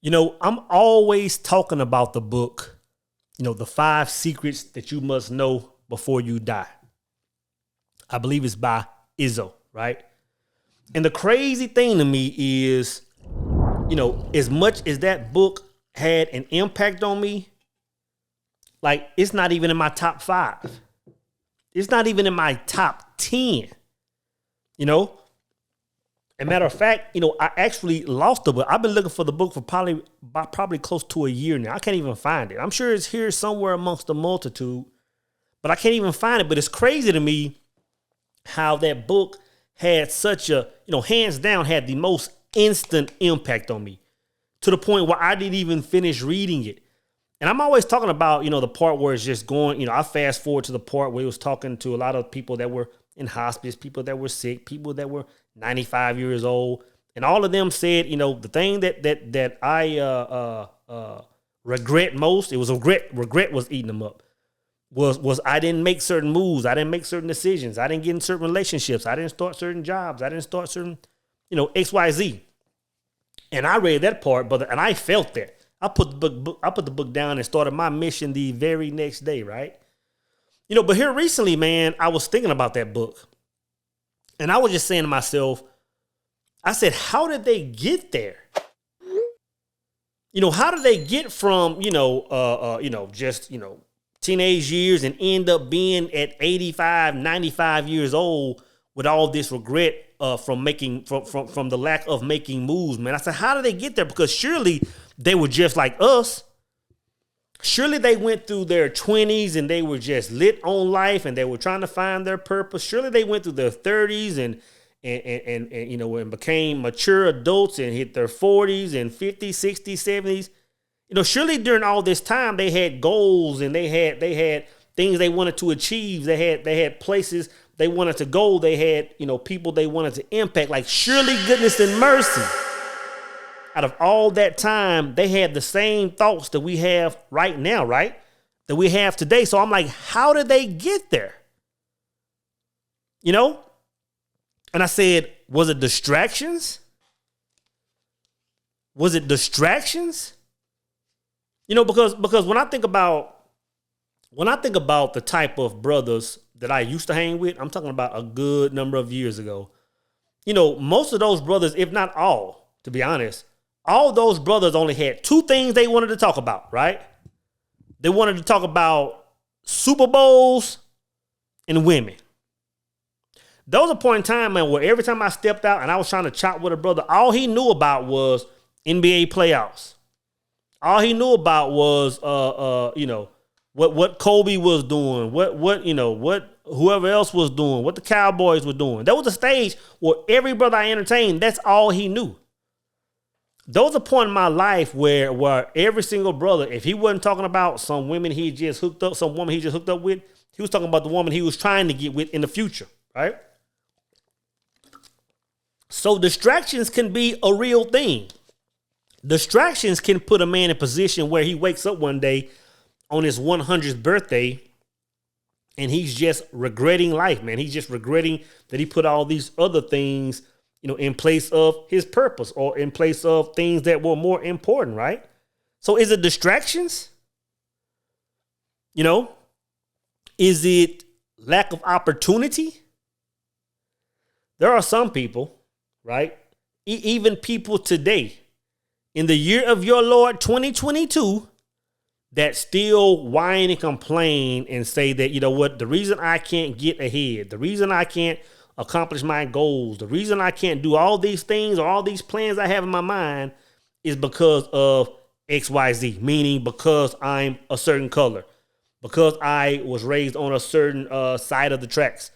I'm always talking about the book, the 5 secrets that you must know before you die. I believe it's by Izzo, right? And the crazy thing to me is, as much as that book had an impact on me, like it's not even in my top 5. It's not even in my top 10. As a matter of fact, I actually lost the book. I've been looking for the book for probably close to a year now. I can't even find it. I'm sure it's here somewhere amongst the multitude, but I can't even find it. But it's crazy to me how that book had such a, hands down, had the most instant impact on me to the point where I didn't even finish reading it. And I'm always talking about, the part where it's just going, I fast forward to the part where he was talking to a lot of people that were in hospice, people that were sick, people that were 95 years old. And all of them said, the thing that I regret most, it was regret was eating them up, was I didn't make certain moves. I didn't make certain decisions. I didn't get in certain relationships. I didn't start certain jobs. I didn't start certain, XYZ. And I read that part, brother, and I felt that. I put the book down and started my mission the very next day, right? But here recently, man, I was thinking about that book. And I was just saying to myself, I said, how did they get there? How did they get from, just teenage years and end up being at 85, 95 years old with all this regret from the lack of making moves, man? I said, how did they get there? Because surely they were just like us. Surely they went through their 20s and they were just lit on life and they were trying to find their purpose. Surely they went through their 30s and became mature adults and hit their 40s and 50s, 60s, 70s. Surely during all this time they had goals and they had things they wanted to achieve. They had places they wanted to go. They had, people they wanted to impact. Like surely goodness and mercy. Out of all that time, they had the same thoughts that we have right now, right? That we have today. So I'm like, how did they get there? And I said, was it distractions? Was it distractions? Because when I think about the type of brothers that I used to hang with, I'm talking about a good number of years ago. Most of those brothers, if not all, to be honest, all those brothers only had 2 things they wanted to talk about, right? They wanted to talk about Super Bowls and women. There was a point in time, man, where every time I stepped out and I was trying to chop with a brother, all he knew about was NBA playoffs. All he knew about was, what Kobe was doing, what whoever else was doing, what the Cowboys were doing. There was a stage where every brother I entertained, that's all he knew. There was a point in my life where every single brother, if he wasn't talking about some women he just hooked up, some woman he just hooked up with, he was talking about the woman he was trying to get with in the future, right? So distractions can be a real thing. Distractions can put a man in a position where he wakes up one day on his 100th birthday and he's just regretting life, man. He's just regretting that he put all these other things in place of his purpose or in place of things that were more important, right? So is it distractions? Is it lack of opportunity? There are some people, right? Even people today, in the year of your Lord 2022, that still whine and complain and say that, the reason I can't get ahead, the reason I can't accomplish my goals, the reason I can't do all these things or all these plans I have in my mind is because of XYZ, meaning because I'm a certain color, because I was raised on a certain side of the tracks,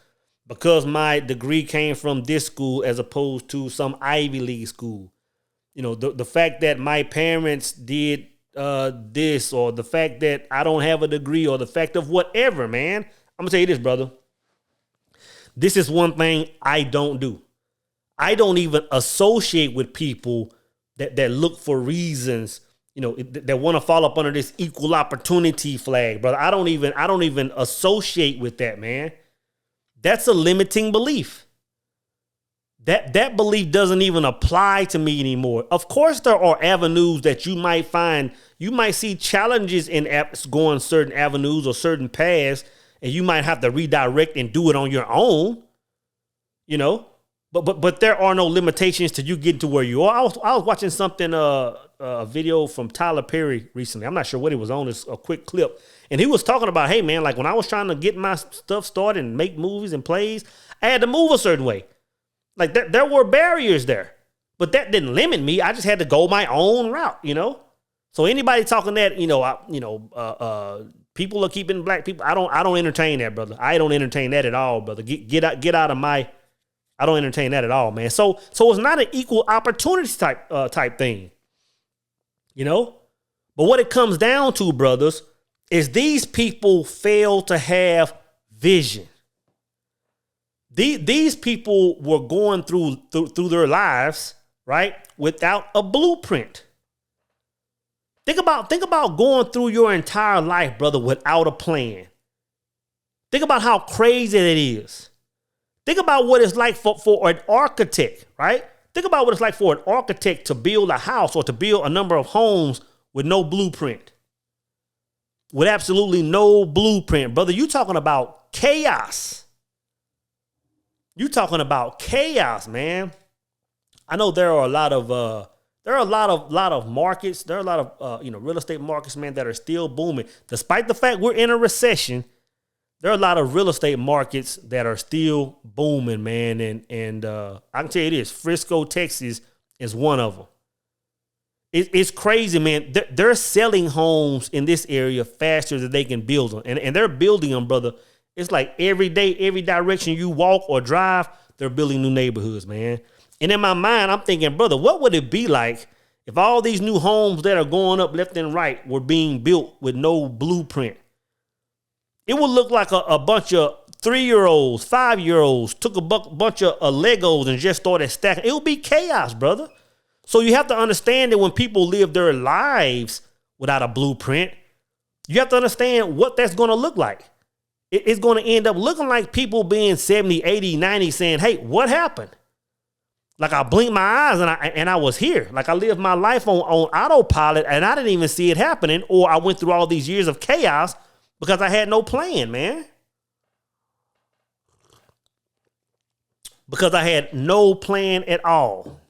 because my degree came from this school as opposed to some Ivy League school. The fact that my parents did this, or the fact that I don't have a degree, or the fact of whatever, man. I'm going to tell you this, brother. This is one thing I don't do. I don't even associate with people that look for reasons, that want to fall up under this equal opportunity flag, brother. I don't even associate with that, man. That's a limiting belief. that belief doesn't even apply to me anymore. Of course, there are avenues that you might find. You might see challenges in apps going certain avenues or certain paths, and you might have to redirect and do it on your own, you know. But there are no limitations to you getting to where you are. I was watching something, a video from Tyler Perry recently. I'm not sure what it was on. It's a quick clip. And he was talking about, hey, man, like when I was trying to get my stuff started and make movies and plays, I had to move a certain way. Like there were barriers there, but that didn't limit me. I just had to go my own route, you know? So anybody talking that, people are keeping black people. I don't entertain that, brother. I don't entertain that at all, brother. Get out of my, I don't entertain that at all, man. So it's not an equal opportunity type thing, you know? But what it comes down to, brothers, is these people fail to have vision. These people were going through their lives, right, without a blueprint. Think about going through your entire life, brother, without a plan. Think about how crazy that is. Think about what it's like for an architect, right? Think about what it's like for an architect to build a house or to build a number of homes with no blueprint. With absolutely no blueprint, brother. You talking about chaos. You talking about chaos, man. I know there are a lot of markets. There are a lot of real estate markets, man, that are still booming. Despite the fact we're in a recession, there are a lot of real estate markets that are still booming, man. And I can tell you this, Frisco, Texas is one of them. It's crazy, man. They're selling homes in this area faster than they can build them. And they're building them, brother. It's like every day, every direction you walk or drive, they're building new neighborhoods, man. And in my mind, I'm thinking, brother, what would it be like if all these new homes that are going up left and right were being built with no blueprint? It would look like a bunch of 3-year-olds, 5-year-olds took a bunch of Legos and just started stacking. It would be chaos, brother. So you have to understand that when people live their lives without a blueprint, you have to understand what that's going to look like. It's going to end up looking like people being 70, 80, 90 saying, hey, what happened? Like I blinked my eyes and I was here. Like I lived my life on autopilot and I didn't even see it happening. Or I went through all these years of chaos because I had no plan, man. Because I had no plan at all.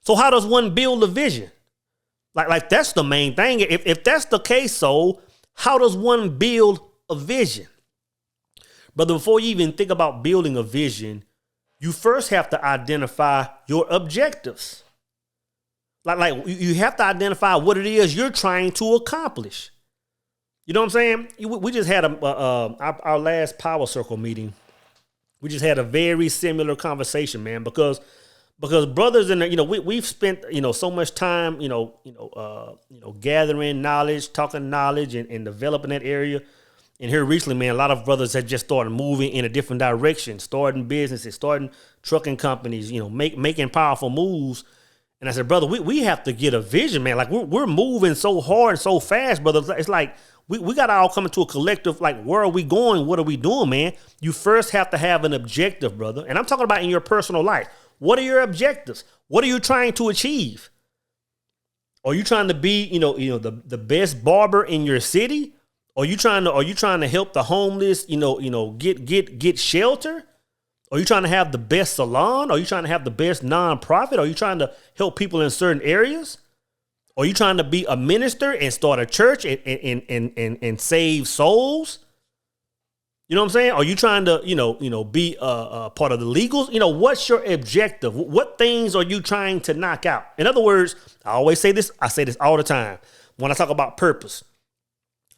So how does one build a vision? Like that's the main thing. If that's the case, so how does one build a vision? But before you even think about building a vision, you first have to identify your objectives. Like you have to identify what it is you're trying to accomplish. You know what I'm saying? We just had our last Power Circle meeting. We just had a very similar conversation, man, because brothers in the, we've spent, so much time, gathering knowledge, talking knowledge and developing that area. And here recently, man, a lot of brothers had just started moving in a different direction, starting businesses, starting trucking companies, making powerful moves. And I said, brother, we have to get a vision, man. Like we're moving so hard, so fast, brother. It's like we got to all come into a collective, like, where are we going? What are we doing, man? You first have to have an objective, brother. And I'm talking about in your personal life. What are your objectives? What are you trying to achieve? Are you trying to be, the best barber in your city? Are you trying to help the homeless, get shelter? Are you trying to have the best salon? Are you trying to have the best nonprofit? Are you trying to help people in certain areas? Are you trying to be a minister and start a church and save souls? You know what I'm saying? Are you trying to, be a part of the legals? What's your objective? What things are you trying to knock out? In other words, I always say this. I say this all the time when I talk about purpose.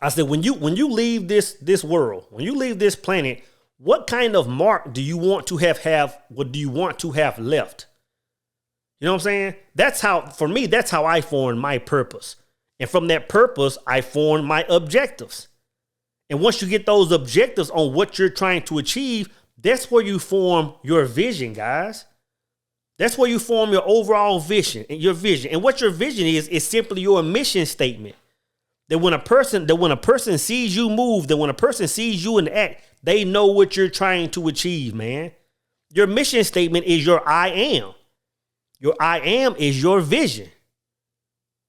I said, when you leave this world, when you leave this planet, what kind of mark do you want to have? What do you want to have left? You know what I'm saying? For me, that's how I formed my purpose. And from that purpose, I formed my objectives. And once you get those objectives on what you're trying to achieve, that's where you form your vision, guys. That's where you form your overall vision and your vision. And what your vision is simply your mission statement. That when a person sees you move, that when a person sees you in act, they know what you're trying to achieve, man. Your mission statement is your I am. Your I am is your vision.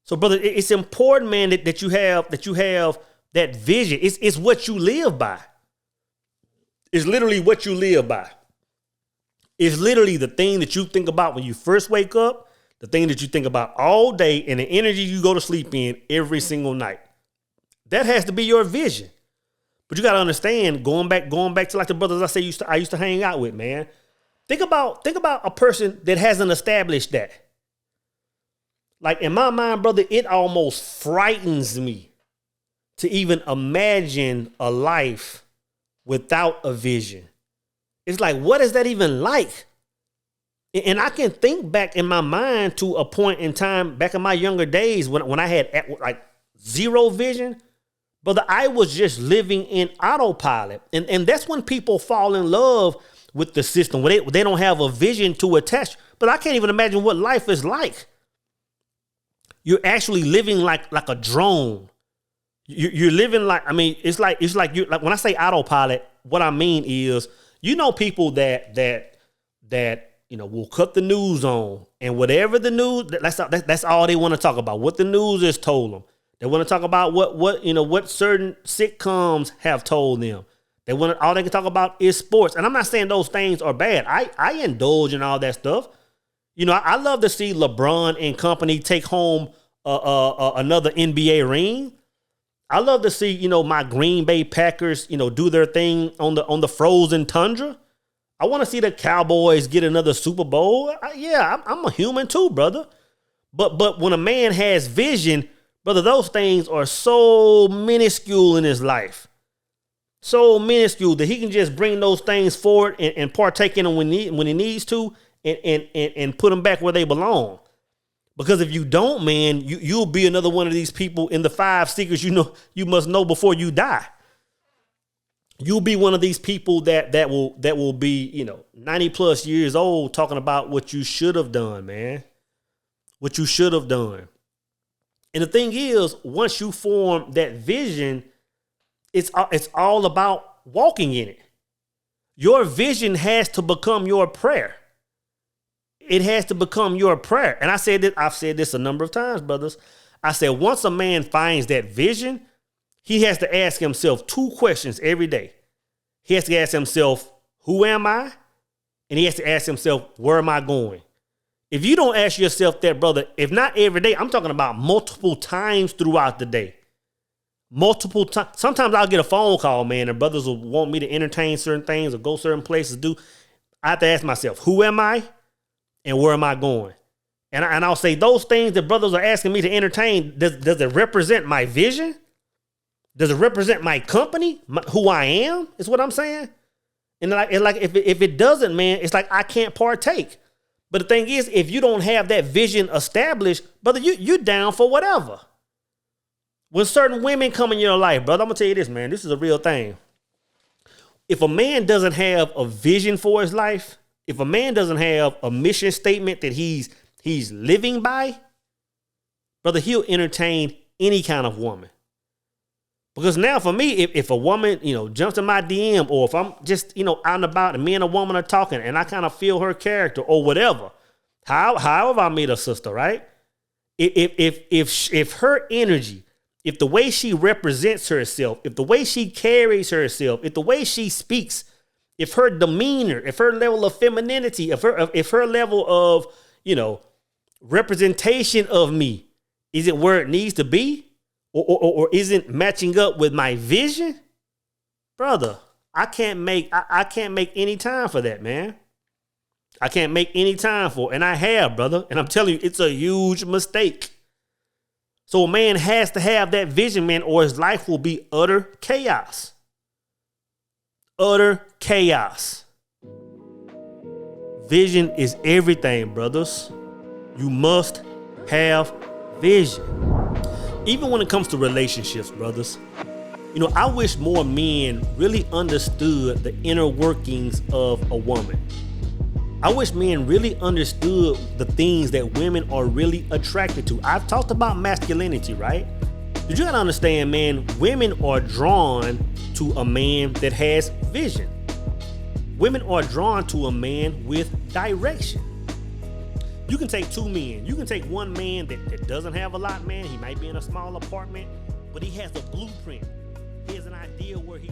So, brother, it's important, man, that you have that vision. It's what you live by. It's literally what you live by. It's literally the thing that you think about when you first wake up, the thing that you think about all day, and the energy you go to sleep in every single night. That has to be your vision. But you got to understand, going back to like the brothers I used to hang out with, man. Think about a person that hasn't established that. Like in my mind, brother, it almost frightens me to even imagine a life without a vision. It's like, what is that even like? And I can think back in my mind to a point in time back in my younger days when I had like zero vision. Brother, I was just living in autopilot. And that's when people fall in love with the system, where they don't have a vision to attach. But I can't even imagine what life is like. You're actually living like a drone. You're living like, I mean, it's like you, like when I say autopilot, what I mean is, you know, people that you know will cut the news on, and whatever the news, that's all they want to talk about. What the news has told them. They want to talk about what certain sitcoms have told them. All they can talk about is sports. And I'm not saying those things are bad. I indulge in all that stuff. You know, I love to see LeBron and company take home another NBA ring. I love to see, you know, my Green Bay Packers, you know, do their thing on the frozen tundra. I want to see the Cowboys get another Super Bowl. I'm a human too, brother. But when a man has vision, brother, those things are so minuscule in his life. So minuscule that he can just bring those things forward and partake in them when he needs to and put them back where they belong. Because if you don't, man, you'll be another one of these people in the 5 secrets you must know before you die. You'll be one of these people that will be, 90 plus years old talking about what you should have done, man. What you should have done. And the thing is, once you form that vision, it's all about walking in it. Your vision has to become your prayer. It has to become your prayer. And I've said this a number of times, brothers. I said, once a man finds that vision, he has to ask himself 2 questions every day. He has to ask himself, who am I? And he has to ask himself, where am I going? If you don't ask yourself that, brother, if not every day, I'm talking about multiple times throughout the day. Multiple times. Sometimes I'll get a phone call, man, and brothers will want me to entertain certain things or go certain places to do. I have to ask myself, who am I? And where am I going? And I'll say those things that brothers are asking me to entertain, does it represent my vision? Does it represent my company? Who I am? Is what I'm saying. And if it doesn't, man, it's like I can't partake. But the thing is, if you don't have that vision established, brother, you're down for whatever. When certain women come in your life, brother, I'm going to tell you this, man, this is a real thing. If a man doesn't have a vision for his life, if a man doesn't have a mission statement that he's living by, brother, he'll entertain any kind of woman. Because now for me, if a woman, jumps in my DM, or if I'm just, out and about and me and a woman are talking and I kind of feel her character or whatever, however I meet a sister, right? If her energy, if the way she represents herself, if the way she carries herself, if the way she speaks, if her demeanor, if her level of femininity, if her level of, representation of me, is it where it needs to be? Or isn't matching up with my vision? Brother, I can't make any time for that, man. I can't make any time for it. And I have, brother. And I'm telling you, it's a huge mistake. So a man has to have that vision, man, or his life will be utter chaos. Utter chaos. Vision is everything, brothers. You must have vision. Even when it comes to relationships, brothers, I wish more men really understood the inner workings of a woman. I wish men really understood the things that women are really attracted to. I've talked about masculinity, right? But you gotta understand, man, women are drawn to a man that has vision. Women are drawn to a man with direction. You can take two men. You can take one man that doesn't have a lot, man. He might be in a small apartment, but he has a blueprint. He has an idea where he